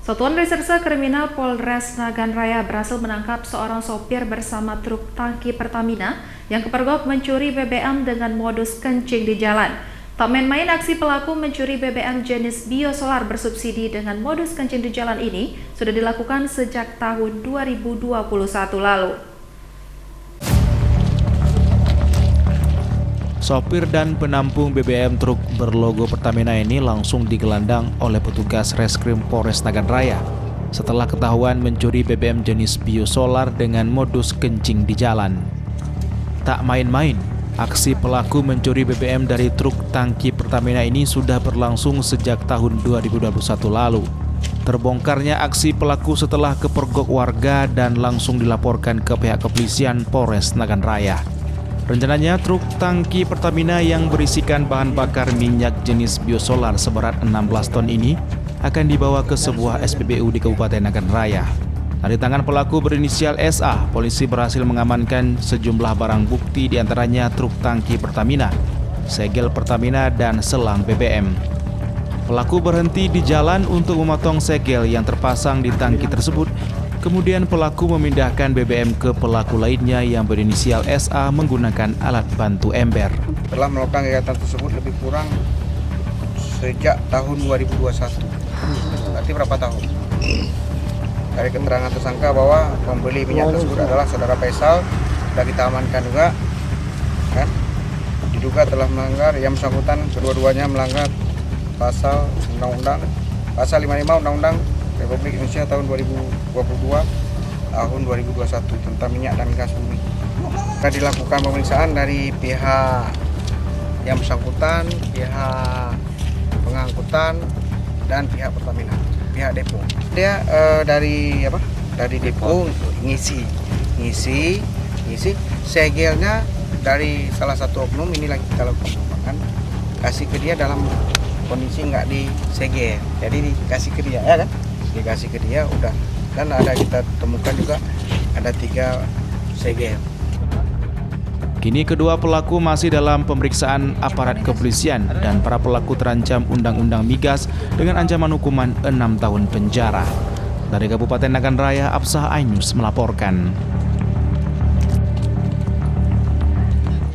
Satuan Reserse Kriminal Polres Nagan Raya berhasil menangkap seorang sopir bersama truk tangki Pertamina yang kepergok mencuri BBM dengan modus kencing di jalan. Tak main-main, aksi pelaku mencuri BBM jenis biosolar bersubsidi dengan modus kencing di jalan ini sudah dilakukan sejak tahun 2021 lalu. Sopir dan penampung BBM truk berlogo Pertamina ini langsung digelandang oleh petugas Reskrim Polres Nagan Raya setelah ketahuan mencuri BBM jenis biosolar dengan modus kencing di jalan. Tak main-main, aksi pelaku mencuri BBM dari truk tangki Pertamina ini sudah berlangsung sejak tahun 2021 lalu. Terbongkarnya aksi pelaku setelah kepergok warga dan langsung dilaporkan ke pihak kepolisian Polres Nagan Raya. Rencananya truk tangki Pertamina yang berisikan bahan bakar minyak jenis biosolar seberat 16 ton ini akan dibawa ke sebuah SPBU di Kabupaten Nagan Raya. Dari tangan pelaku berinisial SA, polisi berhasil mengamankan sejumlah barang bukti diantaranya truk tangki Pertamina, segel Pertamina, dan selang BBM. Pelaku berhenti di jalan untuk memotong segel yang terpasang di tangki tersebut. Kemudian pelaku memindahkan BBM ke pelaku lainnya yang berinisial SA menggunakan alat bantu ember. Telah melakukan kegiatan tersebut lebih kurang sejak tahun 2021. Berarti berapa tahun? Dari keterangan tersangka bahwa pembeli minyak tersebut adalah saudara Faisal, sudah kita amankan juga, kan? Diduga telah melanggar, yang bersangkutan kedua-duanya melanggar pasal Undang-Undang pasal 55 Undang-Undang Republik Indonesia tahun 2022 tahun 2021 tentang minyak dan gas bumi. Akan dilakukan pemeriksaan dari pihak yang bersangkutan, pihak pengangkutan, dan pihak Pertamina, pihak depo. Dia dari depo ngisi segelnya dari salah satu oknum. Ini lagi kita lakukan, kasih ke dia dalam kondisi nggak disegel, jadi dikasih ke dia, ya kan? Dikasih ke dia udah, dan ada kita temukan juga ada 3 segel. Kini kedua pelaku masih dalam pemeriksaan aparat kepolisian dan para pelaku terancam Undang-Undang Migas dengan ancaman hukuman 6 tahun penjara. Dari Kabupaten Nagan Raya, Absah Ainus melaporkan.